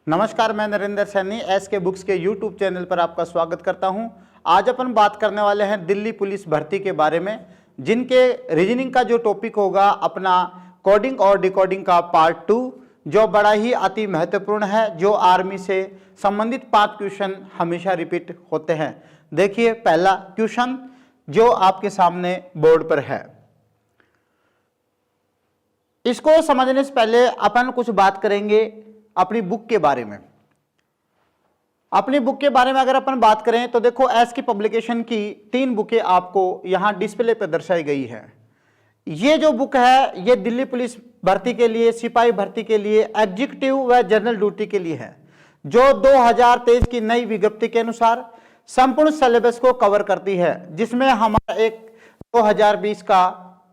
नमस्कार, मैं नरेंद्र सैनी एस के बुक्स के यूट्यूब चैनल पर आपका स्वागत करता हूं। आज अपन बात करने वाले हैं दिल्ली पुलिस भर्ती के बारे में, जिनके रीजनिंग का जो टॉपिक होगा अपना कोडिंग और डिकोडिंग का पार्ट 2, जो बड़ा ही अति महत्वपूर्ण है, जो आर्मी से संबंधित 5 क्वेश्चन हमेशा रिपीट होते हैं। देखिए पहला क्वेश्चन जो आपके सामने बोर्ड पर है, इसको समझने से पहले अपन कुछ बात करेंगे अपनी बुक के बारे में। अपनी बुक के बारे में अगर अपन बात करें तो देखो, एस की पब्लिकेशन की 3 बुकें आपको यहां डिस्प्ले पर दर्शाई गई है। ये जो बुक है ये दिल्ली पुलिस भर्ती के लिए, सिपाही भर्ती के लिए, एग्जीक्यूटिव व जनरल ड्यूटी के लिए है, जो 2023 की नई विज्ञप्ति के अनुसार संपूर्ण सिलेबस को कवर करती है, जिसमें हमारा एक 2020 का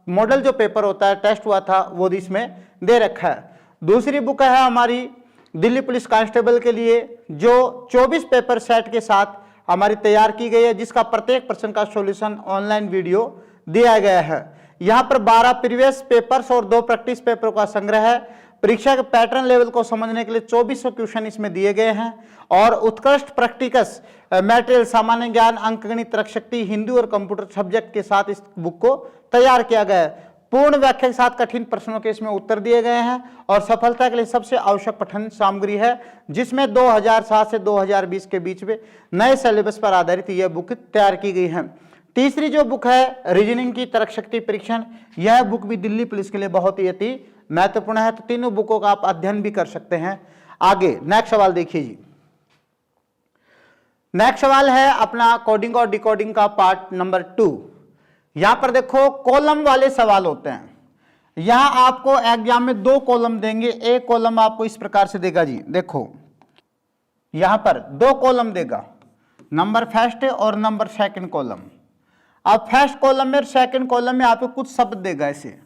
मॉडल जो पेपर होता है, टेस्ट हुआ था, वो इसमें दे रखा है। दूसरी बुक है हमारी दिल्ली पुलिस कांस्टेबल के लिए, जो 24 पेपर सेट के साथ हमारी तैयार की गई है, जिसका प्रत्येक प्रश्न का सॉल्यूशन ऑनलाइन वीडियो दिया गया है। यहाँ पर 12 प्रीवियस पेपर्स और 2 प्रैक्टिस पेपर का संग्रह है। परीक्षा के पैटर्न लेवल को समझने के लिए 2400 क्वेश्चन इसमें दिए गए हैं, और उत्कृष्ट प्रैक्टिकस मटेरियल, सामान्य ज्ञान, अंकगणित, तर्क शक्ति, हिंदी और कंप्यूटर सब्जेक्ट के साथ इस बुक को तैयार किया गया है। पूर्ण व्याख्या के साथ कठिन प्रश्नों के इसमें उत्तर दिए गए हैं, और सफलता के लिए सबसे आवश्यक पठन सामग्री है, जिसमें 2007 से 2020 के बीच में नए सिलेबस पर आधारित यह बुक तैयार की गई है। तीसरी जो बुक है रीजनिंग की तर्क शक्ति परीक्षण, यह बुक भी दिल्ली पुलिस के लिए बहुत ही अति महत्वपूर्ण है। तो तीनों बुकों का आप अध्ययन भी कर सकते हैं। आगे नेक्स्ट सवाल देखिए जी। नेक्स्ट सवाल है अपना कोडिंग और डिकोडिंग का पार्ट नंबर 2। यहां पर देखो कॉलम वाले सवाल होते हैं। यहां आपको एग्जाम में 2 कॉलम देंगे। एक कॉलम आपको इस प्रकार से देगा जी, देखो यहां पर 2 कॉलम देगा, नंबर फर्स्ट और नंबर सेकंड कॉलम। अब फर्स्ट कॉलम में, सेकंड कॉलम में आपको कुछ शब्द देगा, ऐसे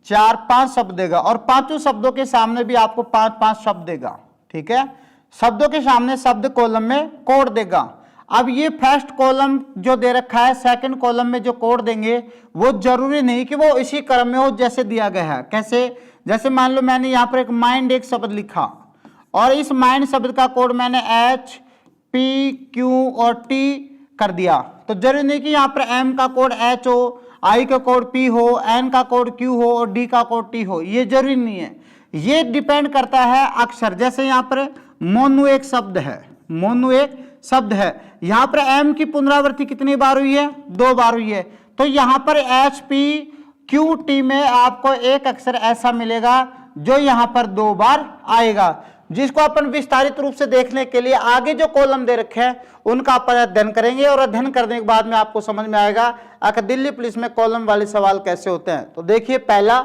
4-5 शब्द देगा, और 5 शब्दों के सामने भी आपको 5-5 शब्द देगा। ठीक है, शब्दों के सामने शब्द कॉलम में कोड देगा। अब ये फर्स्ट कॉलम जो दे रखा है, सेकंड कॉलम में जो कोड देंगे वो जरूरी नहीं कि वो इसी क्रम में हो जैसे दिया गया है। कैसे? जैसे मान लो मैंने यहाँ पर एक माइंड एक शब्द लिखा, और इस माइंड शब्द का कोड मैंने H, P, Q और T कर दिया, तो जरूरी नहीं कि यहाँ पर M का कोड H हो, I का कोड P हो, N का कोड Q हो और D का कोड T हो, ये जरूरी नहीं है। ये डिपेंड करता है अक्षर। जैसे यहाँ पर मोनू एक शब्द है, मोनू एक शब्द है, यहां पर M की पुनरावृत्ति कितनी बार हुई है? 2 बार हुई है। तो यहां पर H, P, Q, T में आपको एक अक्षर ऐसा मिलेगा जो यहां पर 2 बार आएगा, जिसको अपन विस्तारित रूप से देखने के लिए आगे जो कॉलम दे रखे हैं उनका अपन अध्ययन करेंगे, और अध्ययन करने के बाद में आपको समझ में आएगा कि दिल्ली पुलिस में कॉलम वाले सवाल कैसे होते हैं। तो देखिए पहला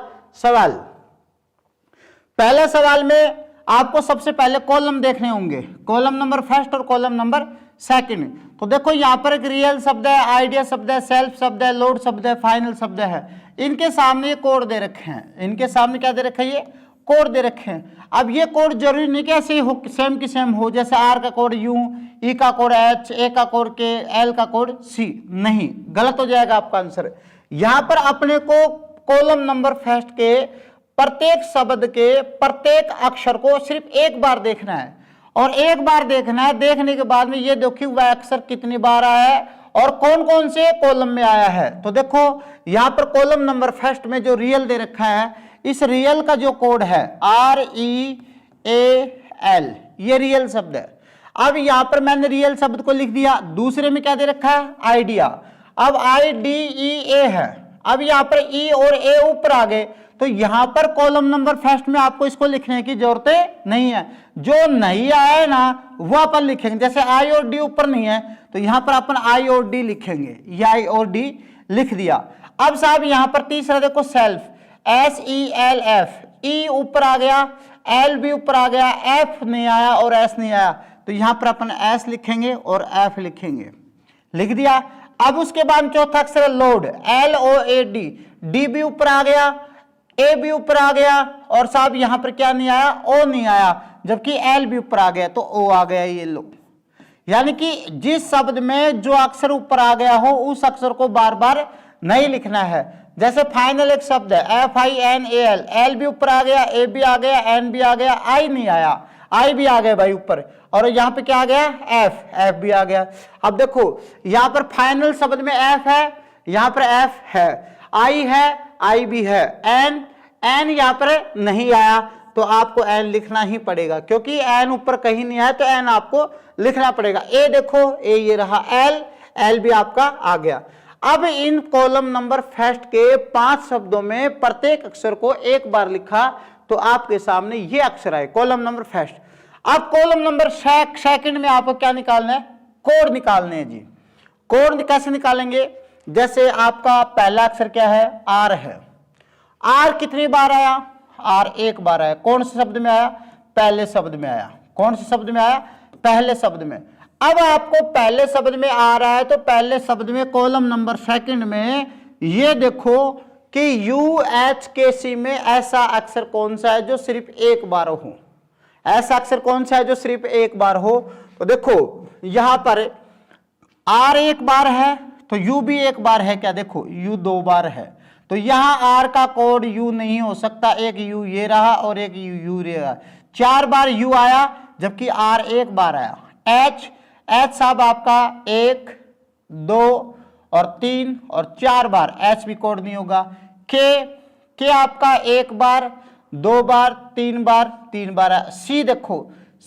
सवाल में आपको सबसे पहले कॉलम देखने होंगे, कॉलम नंबर फर्स्ट और कॉलम नंबर सेकंड। तो देखो यहाँ पर एक रियल शब्द है, आइडिया शब्द है, सेल्फ शब्द है, लोड शब्द है, फाइनल शब्द है। इनके सामने ये कोड दे रखे हैं। इनके सामने क्या दे रखा है? ये कोड दे रखे हैं। अब ये कोड जरूरी नहीं कि ऐसे हो, सेम की सेम हो, जैसे R का कोड U, E का कोड H, A का कोड K, L का कोड C। नहीं, गलत हो जाएगा आपका आंसर। यहाँ पर अपने को कॉलम नंबर फर्स्ट के प्रत्येक शब्द के प्रत्येक अक्षर को सिर्फ एक बार देखना है, और एक बार देखना है। देखने के बाद में ये देखिए वह अक्षर कितनी बार आया है और कौन कौन से कॉलम में आया है। तो देखो यहाँ पर कॉलम नंबर फर्स्ट में जो रियल दे रखा है, इस रियल का जो कोड है REAL, ये रियल शब्द है। अब यहाँ पर मैंने रियल शब्द को लिख दिया। दूसरे में क्या दे रखा है? आइडिया। अब IDEA है। अब यहाँ पर E और A ऊपर आ गए, तो यहां पर कॉलम नंबर फर्स्ट में आपको इसको लिखने की जरूरत नहीं है। जो नहीं आया है ना वो अपन लिखेंगे। जैसे I और D ऊपर नहीं है, तो यहां पर अपन I और D लिखेंगे। ये I और D लिख दिया। अब साहब यहां पर तीसरा देखो सेल्फ, SELF, E ऊपर आ गया, L भी ऊपर आ गया, F नहीं आया और S नहीं आया, तो यहां पर अपन S लिखेंगे और F लिखेंगे। लिख दिया। अब उसके बाद चौथा अक्षर लोड, LOAD, D भी ऊपर आ गया, A भी ऊपर आ गया, और साहब यहां पर क्या नहीं आया? O नहीं आया, जबकि L भी ऊपर आ गया, तो O आ गया। ये लो, यानी कि जिस शब्द में जो अक्षर ऊपर आ गया हो उस अक्षर को बार बार नहीं लिखना है। जैसे फाइनल एक शब्द है FINAL, L भी ऊपर आ गया, A भी आ गया, N भी आ गया, I नहीं आया। आई भी आ गया भाई ऊपर, और यहाँ पे क्या आ गया, एफ, एफ भी आ गया। अब देखो यहाँ पर फाइनल शब्द में एफ है, यहाँ पर एफ है, आई है, आई भी है, एन, एन यहाँ पर नहीं आया तो आपको एन लिखना ही पड़ेगा, क्योंकि एन ऊपर कहीं नहीं आया तो एन आपको लिखना पड़ेगा। ए देखो, ए ये रहा, एल, एल भी आपका आ गया। अब इन कॉलम नंबर फर्स्ट के 5 शब्दों में प्रत्येक अक्षर को एक बार लिखा तो आपके सामने ये अक्षर आए, कॉलम नंबर फर्स्ट। अब कॉलम नंबर सेकंड में आपको क्या निकालना है, कोड निकालने हैं जी। कोड कैसे निकालेंगे, जैसे आपका पहला अक्षर क्या है, आर है। आर कितनी बार आया, आर एक बार आया। कौन से शब्द में आया, पहले शब्द में आया। कौन से शब्द में आया, पहले शब्द में। अब आपको पहले शब्द में आ रहा है तो पहले शब्द में कॉलम नंबर सेकंड में ये देखो कि यू एच के सी में ऐसा अक्षर कौन सा है जो सिर्फ एक बार हो, ऐसा अक्षर कौन सा है जो सिर्फ एक बार हो। तो देखो यहां पर आर एक बार है तो यू भी एक बार है क्या, देखो यू 2 बार है, तो यहां आर का कोड यू नहीं हो सकता, एक यू ये रहा और एक यू रहा। 4 बार यू आया जबकि आर एक बार आया। एच, एच साहब आपका 1, 2 और 3 और 4 बार, एच भी कोड नहीं होगा। के आपका 1 बार, 2 बार, 3 बार, 3 बार है। सी देखो,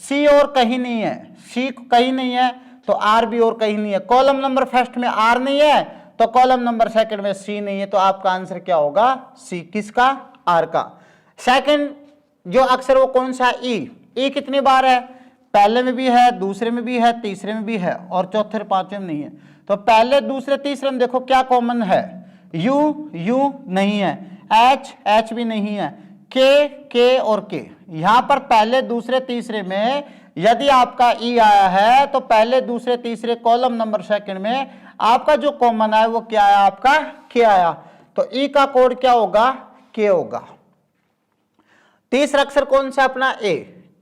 सी और कहीं नहीं है, सी कहीं नहीं है तो आर भी और कहीं नहीं है। कॉलम नंबर फर्स्ट में आर नहीं है तो कॉलम नंबर सेकंड में सी नहीं है, तो आपका आंसर क्या होगा, सी। किसका, आर का। सेकंड जो अक्षर वो कौन सा, ई। ई कितनी बार है, पहले में भी है, दूसरे में भी है, तीसरे में भी है और चौथे पांचवें में नहीं है। तो पहले दूसरे तीसरे में देखो क्या कॉमन है, यू, यू नहीं है, एच, एच भी नहीं है, के और के। यहां पर पहले दूसरे तीसरे में यदि आपका ई आया है तो पहले दूसरे तीसरे कॉलम नंबर सेकंड में आपका जो कॉमन आया वो क्या आया, आपका के आया। तो ई का कोड क्या होगा, के होगा। तीसरा अक्षर कौन सा अपना, ए।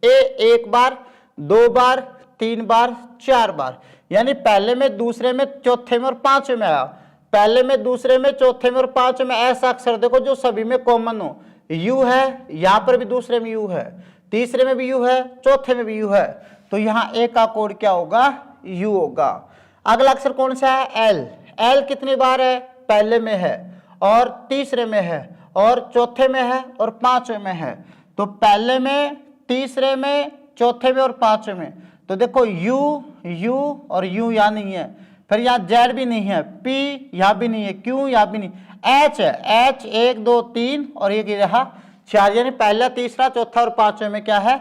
ए 1 बार, 2 बार, 3 बार, 4 बार, यानी पहले में, दूसरे में, चौथे में और पांचवें में आया। पहले में, दूसरे में, चौथे में और पांचवें में ऐसा अक्षर देखो जो सभी में कॉमन हो। यू है, यहां पर भी दूसरे में यू है, तीसरे में भी यू है, चौथे में भी यू है, तो यहां ए का कोड क्या होगा, यू होगा। अगला अक्षर कौन सा है, एल। एल कितनी बार है, पहले में है और तीसरे में है और चौथे में है और पांचवें में है। तो पहले में, तीसरे में, चौथे में और पांचवें में। तो देखो यू, यू और यू यहां नहीं है, फिर यहाँ जेड भी नहीं है, पी यहां भी नहीं है, क्यू यहां भी नहीं, एच है, एच 1, 2, 3 और ये रहा 4, यानी पहला, तीसरा, चौथा और पांचवें में क्या है,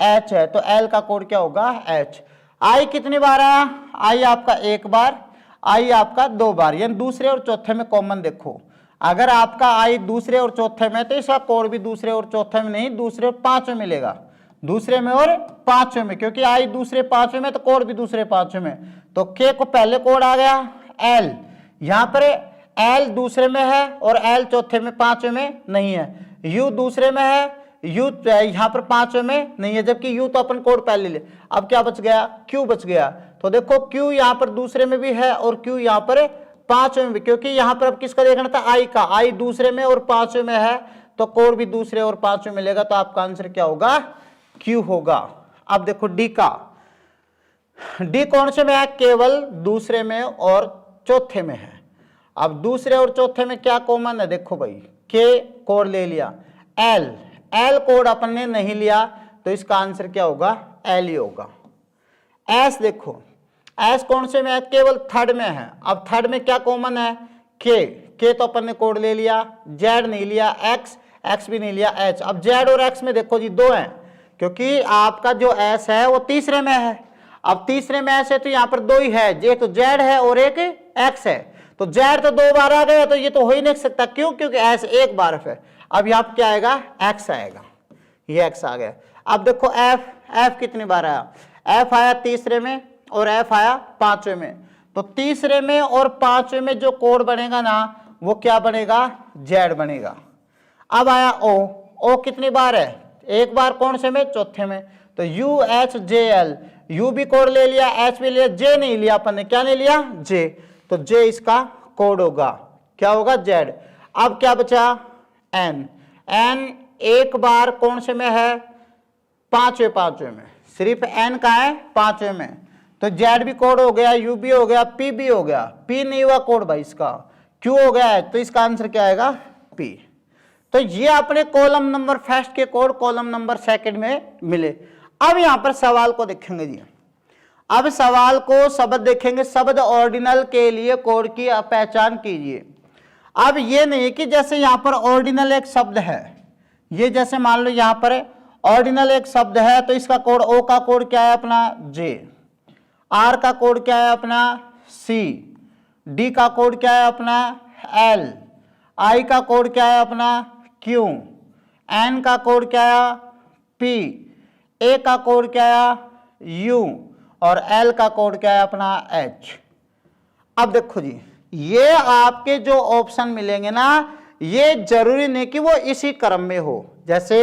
एच है। तो एल का कोड क्या होगा, एच। आई कितनी बार आया, आई आपका 1 बार, आई आपका 2 बार, यानी दूसरे और चौथे में कॉमन देखो। अगर आपका आई दूसरे और चौथे में तो इसका कोड भी दूसरे और चौथे में नहीं, दूसरे और पांचवें मिलेगा, दूसरे में और पांचवें में, क्योंकि आई दूसरे पांचवें में तो कोड भी दूसरे पांचवें में। तो के को पहले कोड आ गया एल, यहां पर एल दूसरे में है और एल चौथे में, पांचवें में नहीं है। यू दूसरे में है, यू यहां पर पांचवें में नहीं है, जबकि यू तो अपन कोड पहले ले। अब क्या बच गया, क्यू बच गया। तो देखो क्यू यहां पर दूसरे में भी है और क्यू यहां पर पांचवें में भी, क्योंकि यहां पर अब किसका देखना था, आई का। आई दूसरे में और पांचवें में है तो कोड भी दूसरे और पांचवें मिलेगा, तो आपका आंसर क्या होगा, क्यू होगा। अब देखो डी का, डी कौन से में है, केवल दूसरे में और चौथे में है। अब दूसरे और चौथे में क्या कॉमन है, देखो भाई के कोड ले लिया, एल, एल कोड अपन ने नहीं लिया तो इसका आंसर क्या होगा, एल ही होगा। एस देखो, एस कौन से में है, केवल थर्ड में है। अब थर्ड में क्या कॉमन है, के तो अपन ने कोड ले लिया, जेड नहीं लिया, एक्स, एक्स भी नहीं लिया, एच। अब जेड और एक्स में देखो जी 2 हैं, क्योंकि आपका जो एस है वो तीसरे में है। अब तीसरे में एस है तो यहाँ पर 2 ही है, एक तो जेड है और एक एक्स है। तो जेड तो 2 बार आ गया तो ये तो हो ही नहीं सकता, क्यों, क्योंकि एस 1 बार है। अब यहाँ पर क्या आएगा, एक्स आएगा, ये एक्स आ गया। अब देखो एफ, एफ कितनी बार आया, एफ आया तीसरे में और एफ आया पांचवें में। तो तीसरे में और पांचवें में जो कोड बनेगा ना वो क्या बनेगा, जेड बनेगा। अब आया ओ, ओ कितनी बार है, 1 बार, कौन से में, चौथे में। तो U H J L, you भी कोड ले लिया, एच भी लिया, जे नहीं लिया अपन ने, क्या नहीं लिया, जे। तो जे इसका कोड होगा, क्या होगा, जेड। अब क्या बचा, एन, एन 1 बार कौन से में है, पांचवें में, सिर्फ एन का है पांचवें में। तो जेड भी कोड हो गया, यू भी हो गया, पी भी हो गया। पी नहीं हुआ कोड भाई इसका, क्यू हो गया है, तो इसका आंसर क्या आएगा? पी। तो ये अपने कॉलम नंबर फर्स्ट के कोड कॉलम नंबर सेकंड में मिले। अब यहां पर सवाल को देखेंगे जी, अब सवाल को शब्द देखेंगे, शब्द ऑर्डिनल के लिए कोड की पहचान कीजिए। अब ये नहीं कि जैसे यहां पर ऑर्डिनल एक शब्द है, ये जैसे मान लो यहां पर ऑर्डिनल एक शब्द है, तो इसका कोड, ओ का कोड क्या है अपना जे, आर का कोड क्या है अपना सी, डी का कोड क्या है अपना एल, आई का कोड क्या है अपना क्यू, एन का कोड क्या है पी, ए का कोड क्या है यू और एल का कोड क्या है अपना एच। अब देखो जी, ये आपके जो ऑप्शन मिलेंगे ना, ये जरूरी नहीं कि वो इसी क्रम में हो, जैसे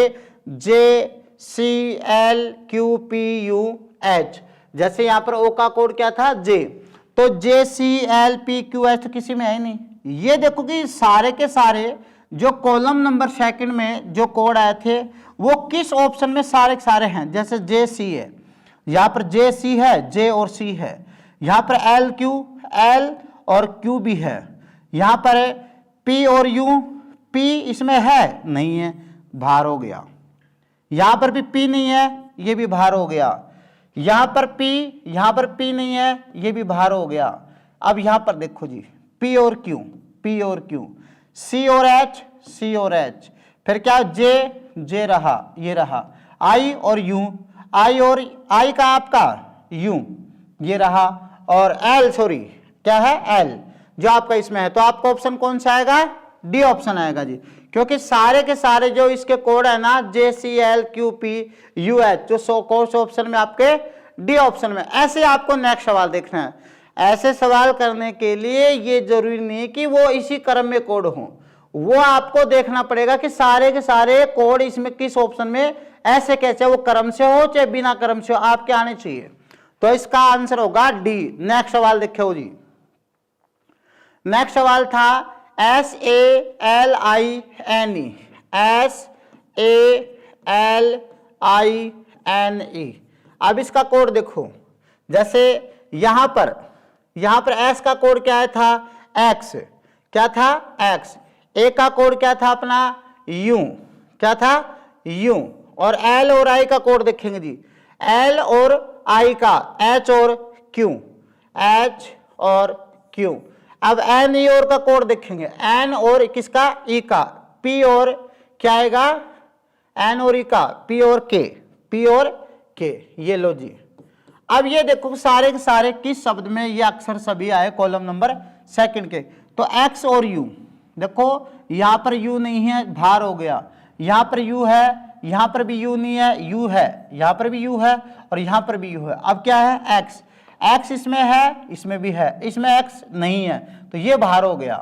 J C L Q P U H, जैसे यहां पर ओ का कोड क्या था जे, तो J C L P Q H तो किसी में है ही नहीं। ये देखो कि सारे के सारे जो कॉलम नंबर सेकंड में जो कोड आए थे वो किस ऑप्शन में सारे के सारे हैं। जैसे जे सी है, यहां पर जे सी है, जे और सी है, यहां पर एल क्यू, एल और क्यू भी है, यहां पर पी और यू, पी इसमें है नहीं है, बाहर हो गया। यहां पर भी पी नहीं है, ये भी बाहर हो गया। यहां पर पी नहीं है, ये भी बाहर हो गया। अब यहां पर देखो जी, पी और क्यू, पी और क्यू, सी और एच, सी और एच, फिर क्या जे रहा, ये रहा, आई और यू, आई और आई का आपका यू, ये रहा, और एल, सॉरी क्या है एल, जो आपका इसमें है। तो आपका ऑप्शन कौन सा आएगा? डी ऑप्शन आएगा जी, क्योंकि सारे के सारे जो इसके कोड है ना, J C L Q P U H, जो कोर्स ऑप्शन में आपके डी ऑप्शन में। ऐसे आपको नेक्स्ट सवाल देखना है। ऐसे सवाल करने के लिए ये जरूरी नहीं कि वो इसी क्रम में कोड हो, वो आपको देखना पड़ेगा कि सारे के सारे कोड इसमें किस ऑप्शन में, ऐसे कैसे, वो क्रम से हो चाहे बिना क्रम से हो, आपके आने चाहिए। तो इसका आंसर होगा डी। नेक्स्ट सवाल देखो जी, नेक्स्ट सवाल था S A L I N E, S A L I N E. अब इसका कोड देखो, जैसे यहां पर एस का कोड क्या था एक्स, क्या था एक्स, ए का कोड क्या था अपना यू, क्या था यू, और एल और आई का कोड देखेंगे जी, एल और आई का एच और क्यू, एच और क्यू। अब एन ई और का कोड देखेंगे, एन और किसका ई का, पी और क्या आएगा एन और ई का, पी और के, पी और के, ये लो जी। अब ये देखो सारे के सारे किस शब्द में ये अक्षर सभी आए कॉलम नंबर सेकंड के। तो एक्स और यू, देखो यहां पर यू नहीं है, भार हो गया, यहां पर यू है, यहां पर भी यू नहीं है, यू है, यहां पर भी यू है और यहां पर भी यू है। अब क्या है एक्स, एक्स इसमें है, इसमें भी है, इसमें एक्स नहीं है तो ये बाहर हो गया,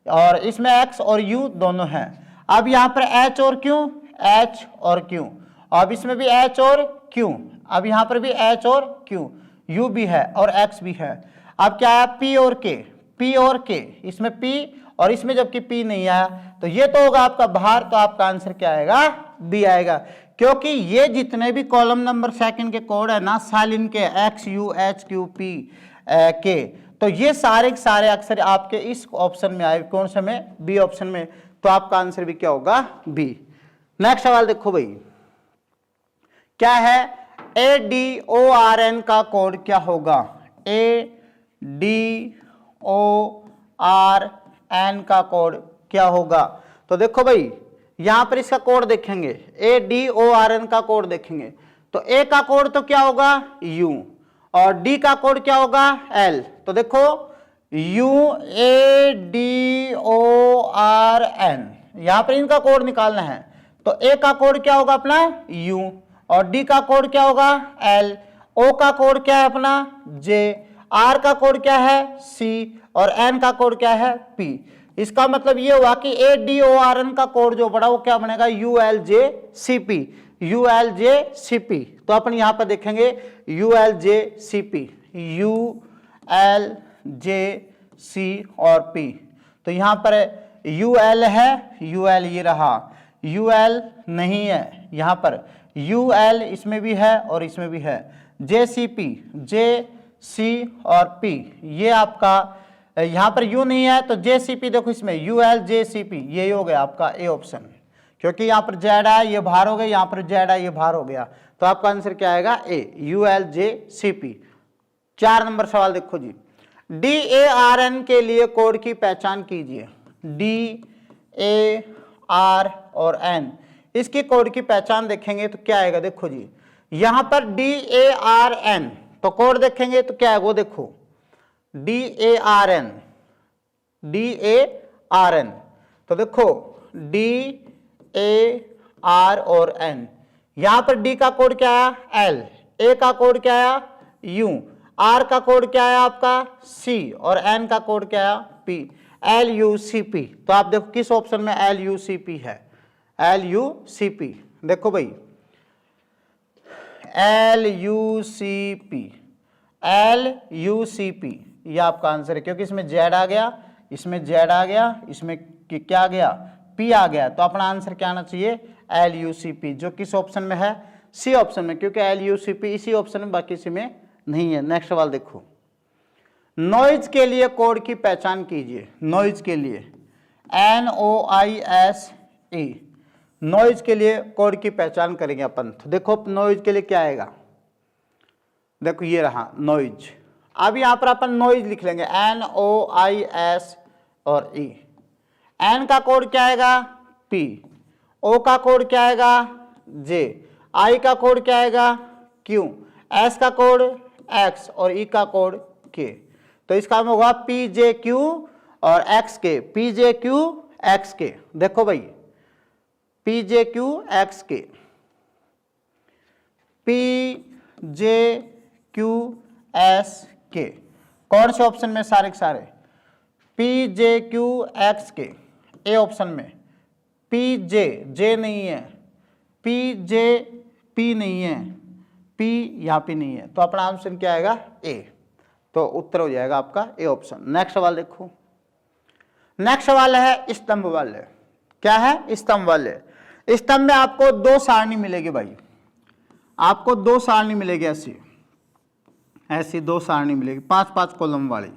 और इसमें एक्स और यू दोनों हैं। अब यहां पर एच और क्यू, एच और क्यू, अब इसमें भी एच और क्यू, अब यहां पर भी एच और क्यू, यू भी है और एक्स भी है। अब क्या है पी और के, पी और के, इसमें पी और इसमें जबकि पी नहीं आया तो ये तो होगा आपका बाहर। तो आपका आंसर क्या आएगा? बी आएगा, क्योंकि ये जितने भी कॉलम नंबर सेकंड के कोड है ना साइलिन के, x U H Q P के, तो ये सारे के सारे अक्षर आपके इस ऑप्शन में आए, कौन से में? बी ऑप्शन में। तो आपका आंसर भी क्या होगा? बी। नेक्स्ट सवाल देखो भाई, क्या है A D O R N का कोड क्या होगा? A D O R N का कोड क्या होगा? तो देखो भाई यहां पर इसका कोड देखेंगे, A D O R N का कोड देखेंगे, तो ए का कोड तो क्या होगा? यू, और डी का कोड क्या होगा? एल। तो देखो U A D O R N, यहां पर इनका कोड निकालना है। तो ए का कोड क्या होगा अपना? यू, और डी का कोड क्या होगा? एल, ओ का कोड क्या है अपना? जे, आर का कोड क्या है? सी, और एन का कोड क्या है? पी। इसका मतलब ये हुआ कि A D O R N का कोड जो बड़ा वो क्या बनेगा? U L J C P, U L J C P. तो अपन यहां पर देखेंगे U L J C P, U L J C और पी। तो यहां पर यू एल है, यू एल ये रहा, यू एल नहीं है, यहां पर UL इसमें भी है और इसमें भी है। JCP, J, C और P, ये आपका यहाँ पर U नहीं है तो JCP देखो इसमें UL JCP, यही हो गया आपका ए ऑप्शन, क्योंकि यहाँ पर Z है ये बाहर हो गया, यहाँ पर Z है ये बाहर हो गया, तो आपका आंसर क्या आएगा ए, UL JCP। 4 नंबर सवाल देखो जी, DARN के लिए कोड की पहचान कीजिए। DAR और N, इसकी कोड की पहचान देखेंगे तो क्या आएगा, देखो जी यहां पर DARN, तो कोड देखेंगे तो क्या है वो देखो DARN, तो देखो DAR और N, यहां पर D का कोड क्या आया L, A का कोड क्या आया U, R का कोड क्या आया आपका C और N का कोड क्या आया P, LUCP। तो आप देखो किस ऑप्शन में LUCP है, LUCP, देखो भाई LUCP ये आपका आंसर है, क्योंकि इसमें Z आ गया, इसमें Z आ गया, इसमें क्या आ गया P आ गया, तो अपना आंसर क्या आना चाहिए LUCP, जो किस ऑप्शन में है C ऑप्शन में, क्योंकि LUCP इसी ऑप्शन में, बाकी इसी में नहीं है। नेक्स्ट सवाल देखो, नॉइज के लिए कोड की पहचान कीजिए। नॉइज के लिए NOISE, नॉइज के लिए कोड की पहचान करेंगे अपन, तो देखो नॉइज के लिए क्या आएगा, देखो ये रहा नॉइज। अब यहां पर अपन नॉइज लिख लेंगे NOIS और E। N का कोड क्या आएगा P, O का कोड क्या आएगा J, I का कोड क्या आएगा Q, S का कोड X और E का कोड K, तो इसका होगा PJQ और XK, PJQXK, देखो भाई PJQXK, PJQSK, कौन से ऑप्शन में सारे के सारे PJQXK, ए ऑप्शन में, PJ J नहीं है, PJP नहीं है, P यहाँ पे नहीं है, तो अपना आंसर क्या आएगा ए, तो उत्तर हो जाएगा आपका ए ऑप्शन। नेक्स्ट सवाल देखो, नेक्स्ट सवाल है स्तंभ वाले। क्या है स्तंभ वाले, स्तंभ में आपको 2 सारणी मिलेगी भाई, आपको 2 सारणी मिलेगी, ऐसी 2 सारणी मिलेगी 5-5 कॉलम वाली,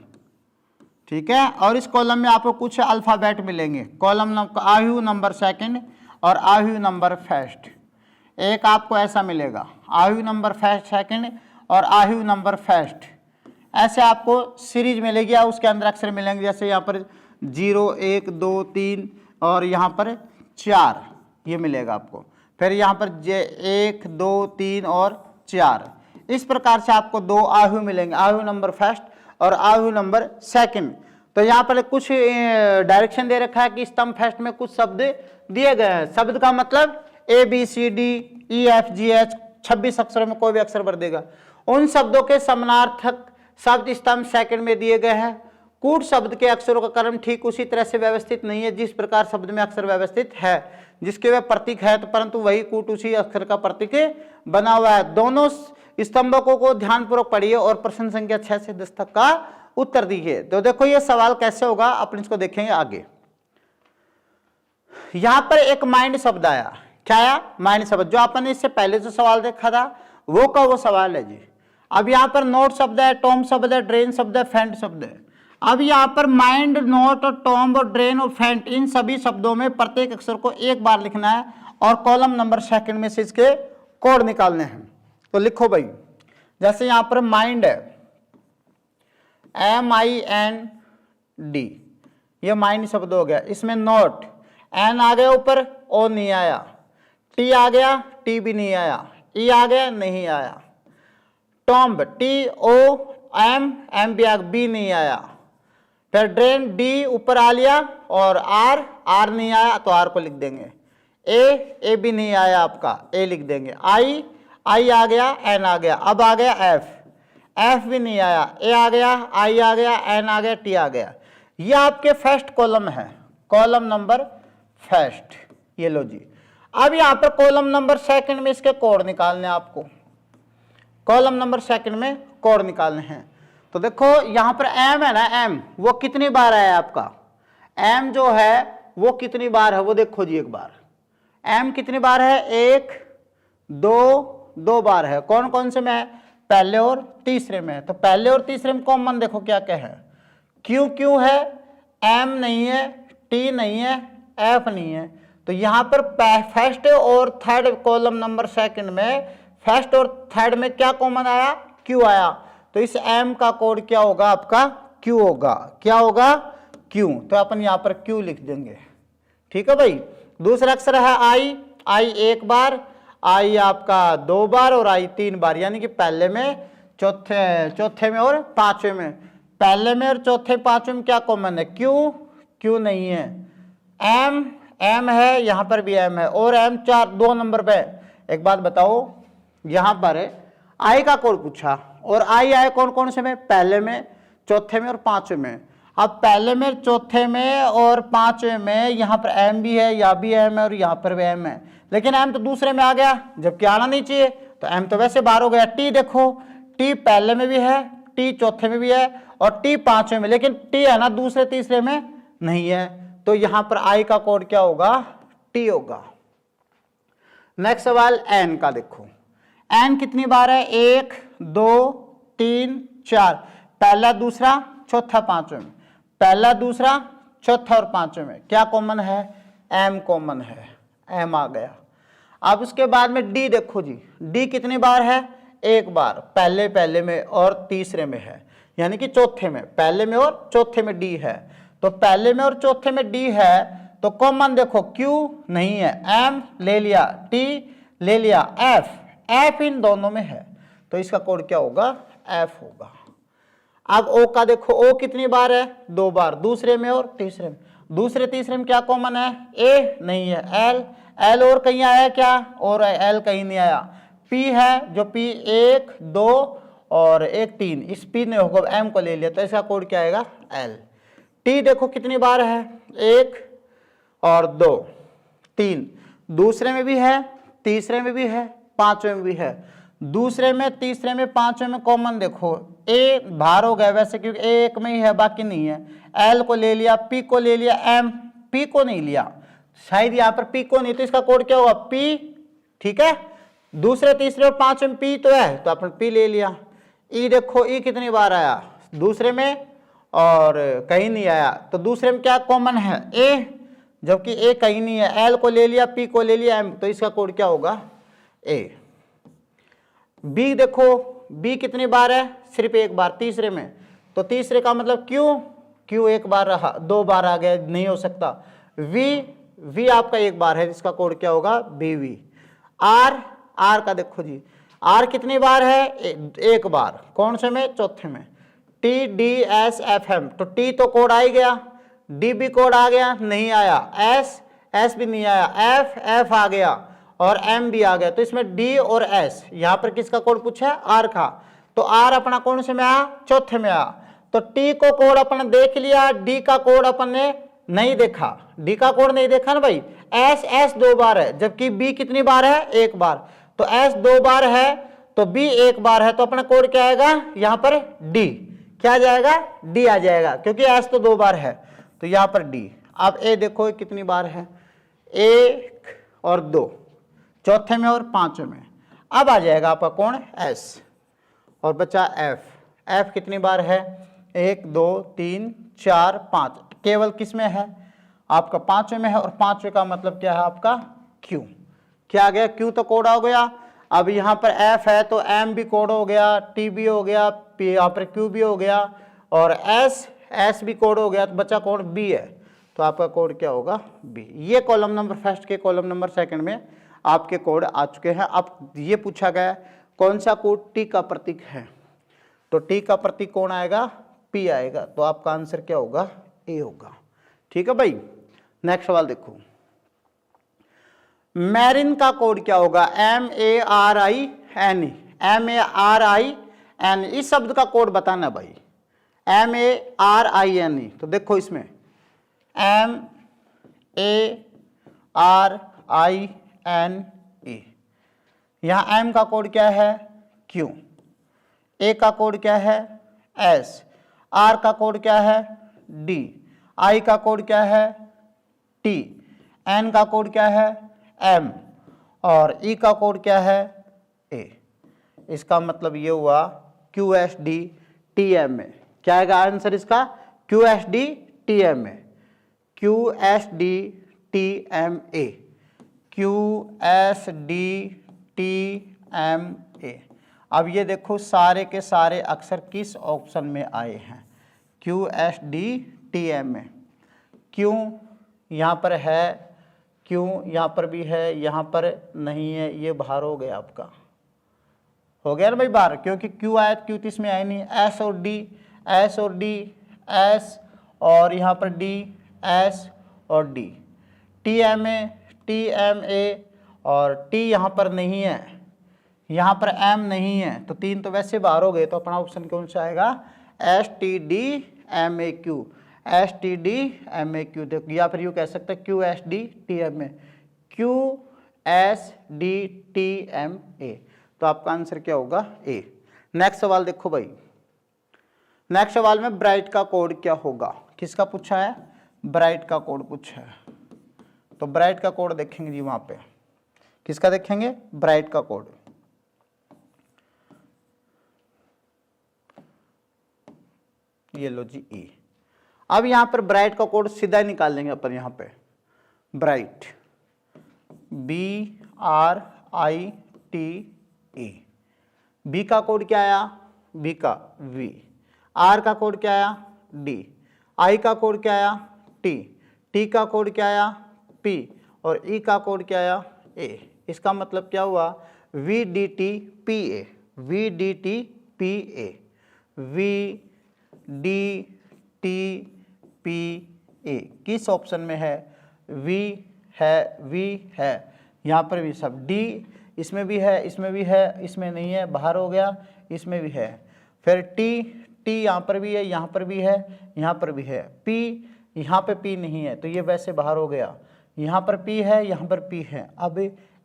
ठीक है। और इस कॉलम में आपको कुछ अल्फाबेट मिलेंगे, कॉलम आयु नंबर सेकंड और आयु नंबर फर्स्ट, एक आपको ऐसा मिलेगा आयु नंबर फर्स्ट सेकंड और आयु नंबर फर्स्ट, ऐसे आपको सीरीज मिलेगी, और उसके अंदर अक्षर मिलेंगे, जैसे यहाँ पर 0 1 2 3 और यहाँ पर 4 ये मिलेगा आपको, फिर यहाँ पर 1 2 3 और 4, इस प्रकार से आपको 2 आयु मिलेंगे, आयु नंबर फर्स्ट और आयु नंबर सेकंड। तो यहाँ पर कुछ डायरेक्शन दे रखा है कि स्तंभ फर्स्ट में कुछ शब्द दिए गए हैं, शब्द का मतलब ABCDEFGH 26 अक्षरों में कोई भी अक्षर भर देगा, उन शब्दों के समानार्थक शब्द स्तंभ सेकंड में दिए गए हैं। कूट शब्द के अक्षरों का क्रम ठीक उसी तरह से व्यवस्थित नहीं है जिस प्रकार शब्द में अक्षर व्यवस्थित है, जिसके वह प्रतीक है, तो परंतु वही कूट उसी अक्षर का प्रतीक बना हुआ है। दोनों स्तंभों को ध्यानपूर्वक पढ़िए और प्रश्न संख्या 6 से 10 तक का उत्तर दीजिए। तो देखो ये सवाल कैसे होगा, अपन इसको देखेंगे आगे। यहां पर एक माइंड शब्द आया, क्या आया माइंड शब्द, जो अपन ने इससे पहले जो सवाल देखा था वो का वो सवाल है जी। अब यहाँ पर नोट शब्द है, टॉम शब्द है, ड्रेन शब्द है, फेंट शब्द है। अब यहाँ पर माइंड, नोट और टॉम और ड्रेन और फेंट, इन सभी शब्दों में प्रत्येक अक्षर को एक बार लिखना है और कॉलम नंबर सेकंड में से इसके कोड निकालने हैं। तो लिखो भाई, जैसे यहाँ पर माइंड है MIND, ये माइंड शब्द हो गया। इसमें नोट N आ गया ऊपर, O नहीं आया, T आ गया, T भी नहीं आया, E आ गया, नहीं आया। टॉम्ब TOM, M भी आ, B नहीं आया। फिर ड्रेन D ऊपर आ लिया और R नहीं आया तो R को लिख देंगे। A भी नहीं आया आपका, A लिख देंगे। I आ गया, N आ गया। अब आ गया F भी नहीं आया, A आ गया, I आ गया, N आ गया, T आ गया। ये आपके फर्स्ट कॉलम है, कॉलम नंबर फर्स्ट, ये लो जी। अब यहाँ पर कॉलम नंबर सेकंड में इसके कोड निकालने हैं आपको, कॉलम नंबर सेकंड में कोड निकालने हैं। तो देखो यहाँ पर M है ना, M वो कितनी बार आया आपका, M जो है वो कितनी बार है वो देखो जी एक बार। M कितनी बार है, 1 दो बार है। कौन कौन से में है? पहले और तीसरे में। तो पहले और तीसरे में कॉमन देखो क्या क्या है, क्यू क्यू है, एम नहीं है, टी नहीं है, एफ नहीं है। तो यहां पर फर्स्ट और थर्ड कॉलम नंबर सेकंड में फर्स्ट और थर्ड में क्या कॉमन आया? क्यू आया। तो इस एम का कोड क्या होगा? आपका क्यू होगा। क्या होगा? क्यू। तो अपन यहां पर क्यू लिख देंगे। ठीक है भाई। दूसरा अक्षर है आई। आई एक बार, आई आपका 2 बार और आई 3 बार, यानी कि पहले में, चौथे में और पांचवे में। पहले में और चौथे पांचवे में क्या कॉमन है? क्यू, क्यू नहीं है। एम, एम है, यहां पर भी एम है, और एम 2 नंबर पे। एक बात बताओ, यहां पर आई का कोड पूछा और आई आए कौन कौन से में? पहले में, चौथे में और पांचवे में। अब पहले में, चौथे में और पांचवे में यहां पर एम भी है, यहाँ भी एम है और यहां पर भी एम है, लेकिन एम तो दूसरे में आ गया, जबकि आना नहीं चाहिए। तो एम तो वैसे बाहर हो गया। टी देखो, टी पहले में भी है, टी चौथे में भी है और टी पांचवे में, लेकिन टी है ना दूसरे तीसरे में नहीं है। तो यहां पर आई का कोड क्या होगा? टी होगा। नेक्स्ट सवाल एन का देखो। एन कितनी बार है? 1 2 3 4। पहला, दूसरा, चौथा, पांचवे में। पहला, दूसरा, चौथा और पांचवे में क्या कॉमन है? एम कॉमन है। एम आ गया। अब उसके बाद में डी देखो जी। डी कितनी बार है? 1 बार, पहले में और तीसरे में है, यानी कि चौथे में। पहले में और चौथे में डी है। तो पहले में और चौथे में डी है, तो कॉमन देखो क्यू नहीं है, एम ले लिया, टी ले लिया, एफ इन दोनों में है। तो इसका कोड क्या होगा? एफ होगा। अब ओ का देखो, ओ कितनी बार है? 2 बार, दूसरे में और तीसरे में। दूसरे तीसरे में क्या कॉमन है? ए नहीं है, एल और कहीं आया क्या? और एल कहीं नहीं आया। पी है, जो पी 1 2 और 1 3, इस पी ने होगा एम को ले लिया, तो इसका कोड क्या आएगा? एल। टी देखो कितनी बार है? 1 और 2 3, दूसरे में भी है, तीसरे में भी है, पांचवे में भी है। दूसरे में, तीसरे में, पांचवे में कॉमन देखो, ए बाहर हो गया वैसे, क्योंकि ए एक में ही है, बाकी नहीं है। एल को ले लिया, पी को ले लिया, एम, पी को नहीं लिया, शायद यहां पर पी को नहीं, तो इसका कोड क्या होगा? पी। ठीक है। दूसरे, तीसरे और पांचवे में पी तो है, तो अपन पी ले लिया। ई देखो, ई कितनी बार आया? दूसरे में और कहीं नहीं आया, तो दूसरे में क्या कॉमन है? ए, जबकि ए कहीं नहीं है। एल को ले लिया, पी को ले लिया, एम, तो इसका कोड क्या होगा? ए। बी देखो, बी कितनी बार है? सिर्फ 1 बार, तीसरे में। तो तीसरे का मतलब क्यू, क्यू 1 बार रहा, 2 बार आ गया, नहीं हो सकता। वी आपका 1 बार है, इसका कोड क्या होगा? B we. आर का देखो जी, आर कितनी बार है? 1 बार, कौन से में? चौथे में। T D S F M, तो टी तो कोड आ ही गया, डी भी कोड आ गया, नहीं आया, एस भी नहीं आया, एफ आ गया और एम भी आ गया। तो इसमें डी और एस, यहां पर किसका कोड पूछा है? आर का। तो आर अपना कौन से में आया? चौथे में आया। तो टी को कोड अपन देख लिया, डी का कोड अपन ने नहीं देखा, डी का कोड नहीं देखा ना भाई। एस 2 बार है, जबकि बी कितनी बार है? 1 बार। तो एस 2 बार है, तो बी 1 बार है, तो अपना कोड क्या आएगा? यहां पर डी। क्या आ जाएगा? डी आ जाएगा, क्योंकि एस तो 2 बार है, तो यहां पर डी। अब ए देखो कितनी बार है? 1 और 2, चौथे में और पांचवे में। अब आ जाएगा आपका कौन? एस। और बचा एफ कितनी बार है? 1 2 3 4 5, केवल किस में है? आपका पांचवे में है, और पांचवे का मतलब क्या है? आपका क्यू। क्या आ गया? क्यू तो कोड हो गया। अब यहाँ पर एफ है, तो एम भी कोड हो गया, टी भी हो गया, पी यहाँ पर क्यू भी हो गया, और एस भी कोड हो गया, तो बचा कौन? बी है। तो आपका कोड क्या होगा? बी। ये कॉलम नंबर फर्स्ट के, कॉलम नंबर सेकंड में आपके कोड आ चुके हैं। अब ये पूछा गया कौन सा कोड टी का प्रतीक है, तो टी का प्रतीक कौन आएगा? पी आएगा। तो आपका आंसर क्या होगा? ए होगा। ठीक है भाई। नेक्स्ट सवाल देखो। मैरिन का कोड क्या होगा? MARIN। MARIN, इस शब्द का कोड बताना भाई। MARIN, तो देखो इसमें MARIN, यहां M का कोड क्या है? Q। A का कोड क्या है? S। R का कोड क्या है? D। I का कोड क्या है? T। N का कोड क्या है? M। और ई का कोड क्या है, ए। इसका मतलब ये हुआ QSD TMA। क्या आएगा आंसर इसका, QSD TMA, QSD TMA, QSD TMA। अब ये देखो सारे के सारे अक्षर किस ऑप्शन में आए हैं, QSD TMA। क्यों यहाँ पर है, क्यों यहाँ पर भी है, यहाँ पर नहीं है, ये बाहर हो गया आपका, हो गया ना भाई बाहर, क्योंकि क्यू आया क्यू तो इसमें आया नहीं। एस और डी, एस और डी, एस और यहाँ पर डी, एस और डी, टी एम ए और टी यहाँ पर नहीं है, यहाँ पर एम नहीं है, तो तीन तो वैसे बाहर हो गए। तो अपना ऑप्शन कौन सा आएगा, STDMAQ, STDMAQ। देखो या फिर यूँ कह सकते हैं QSDTMA, QSDTMA। तो आपका आंसर क्या होगा, ए। नेक्स्ट सवाल देखो भाई, नेक्स्ट सवाल में ब्राइट का कोड क्या होगा, किसका पूछा है, ब्राइट का कोड पूछा है। तो ब्राइट का कोड देखेंगे जी, वहां पे किसका देखेंगे, ब्राइट का कोड। ये लो जी ई। अब यहां पर ब्राइट का कोड सीधा ही निकाल लेंगे अपन, यहां पे ब्राइट BRITE। बी का कोड क्या आया, बी का V, आर का कोड क्या आया, D, आई का कोड क्या आया, T, T का कोड क्या आया, P, और E का कोड क्या आया, A। इसका मतलब क्या हुआ, VDTPA, VDTPA, VDTPA। किस ऑप्शन में है, V है, V है, यहाँ पर भी सब, D इसमें भी है, इसमें भी है, इसमें नहीं है, बाहर हो गया, इसमें भी है। फिर T यहाँ पर भी है, यहाँ पर भी है, यहाँ पर भी है। P यहाँ पे P नहीं है, तो ये वैसे बाहर हो गया। यहाँ पर P है, यहाँ पर P है। अब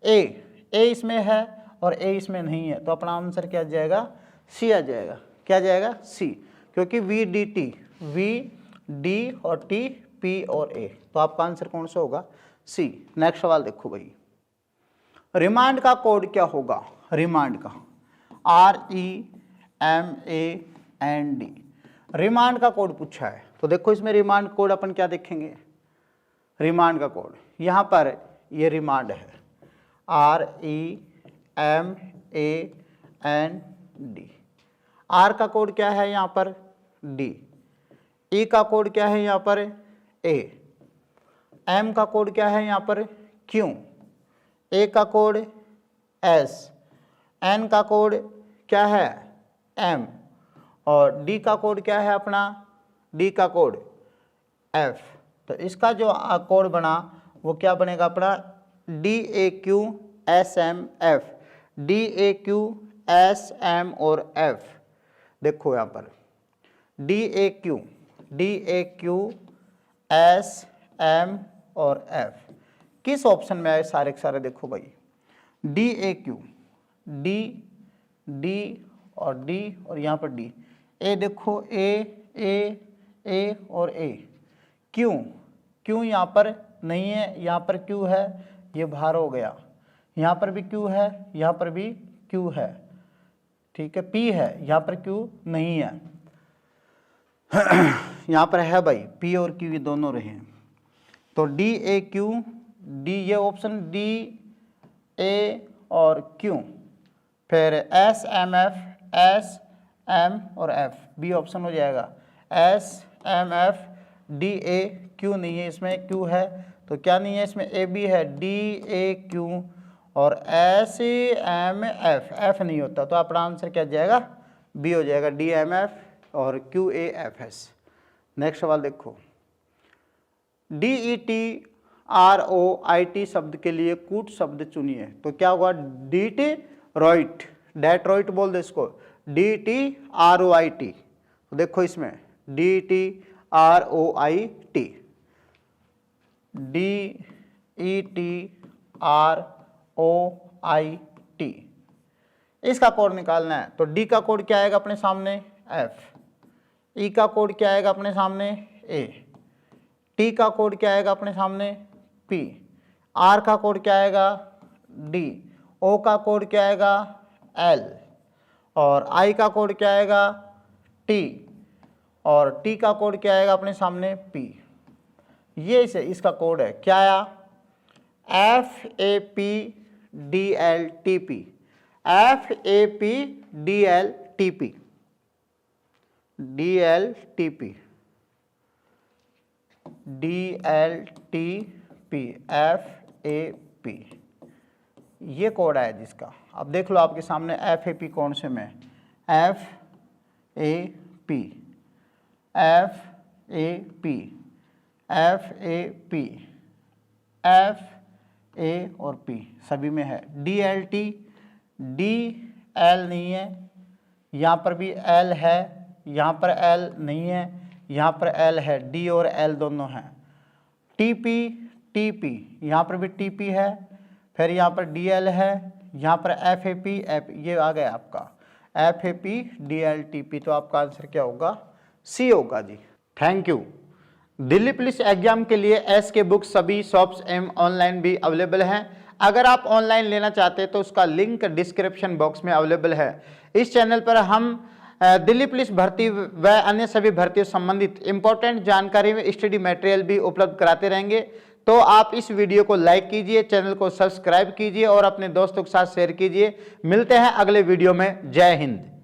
A इसमें है और A इसमें नहीं है, तो अपना आंसर क्या आ जाएगा, C आ जाएगा। क्या आ जाएगा, C, क्योंकि VDT, V, D और T, P और A। तो आपका आंसर कौन सा होगा, C। नेक्स्ट सवाल देखो भाई, रिमांड का कोड क्या होगा, रिमांड का, REMAND। रिमांड का कोड पूछा है, तो देखो इसमें रिमांड कोड अपन क्या देखेंगे, रिमांड का कोड यहाँ पर ये रिमांड है, REMAND। आर का कोड क्या है यहाँ पर, D, E का कोड क्या है यहाँ पर, A, M का कोड क्या है यहाँ पर, Q, A का कोड S, N का कोड क्या है, M, और D का कोड क्या है अपना, D का कोड F। तो इसका जो कोड बना वो क्या बनेगा अपना, DAQSMF, DAQSM और F। देखो यहाँ पर DAQSM और F किस ऑप्शन में आए, सारे के सारे देखो भाई, DAQ, D और D और यहाँ पर D, A देखो A और A, क्यों यहाँ पर नहीं है, यहाँ पर Q है, ये बाहर हो गया, यहाँ पर भी Q है, यहाँ पर भी Q है, ठीक है, P है, यहाँ पर Q नहीं है, यहाँ पर है भाई P और Q ये दोनों रहे हैं। तो DAQ, D ये ऑप्शन, D, A और Q, फिर SMF, S, M और F, B ऑप्शन हो जाएगा। SMF, DA, Q नहीं है इसमें, Q है, तो क्या नहीं है इसमें, AB है, DAQ और SMF, F नहीं होता, तो अपना आंसर क्या जाएगा, B हो जाएगा, DMF और QAFS। नेक्स्ट सवाल देखो, DETROIT शब्द के लिए कूट शब्द चुनिए। तो क्या होगा, डेट्रॉइट, डेट्रॉइट बोल दे इसको, DETROIT। तो देखो इसमें DETROIT, DETROIT, इसका कोड निकालना है। तो D का कोड क्या आएगा अपने सामने, F, E का कोड क्या आएगा अपने सामने, A, T का कोड क्या आएगा अपने सामने, P, R का कोड क्या आएगा, डी, ओ का कोड क्या आएगा एल, और आई का कोड क्या आएगा टी, और टी का कोड क्या आएगा अपने सामने पी। ये इसका कोड है क्या आया FAPDLTP, FAPDLTP, DLTP, FAP, ये कोड है जिसका। अब देख लो आपके सामने FAP कौन से में FAP, F A और P सभी में है। DLT, DL नहीं है, यहाँ पर भी L है, यहाँ पर L नहीं है, यहाँ पर L है, D और L दोनों हैं। TP, TP, यहाँ पर भी TP है, फिर यहाँ पर DL है, यहाँ पर FAP, ये आ गया आपका FAP DLTP। तो आपका आंसर क्या होगा C होगा जी। Thank you. Delhi police exam के लिए एस के बुक सभी शॉप्स एवं ऑनलाइन भी अवेलेबल हैं। अगर आप ऑनलाइन लेना चाहते हैं तो उसका लिंक डिस्क्रिप्शन बॉक्स में अवेलेबल है। इस चैनल पर हम दिल्ली पुलिस भर्ती व अन्य सभी भर्तियों संबंधित इंपॉर्टेंट जानकारी में स्टडी मटेरियल भी उपलब्ध कराते रहेंगे। तो आप इस वीडियो को लाइक कीजिए, चैनल को सब्सक्राइब कीजिए और अपने दोस्तों के साथ शेयर कीजिए। मिलते हैं अगले वीडियो में। जय हिंद।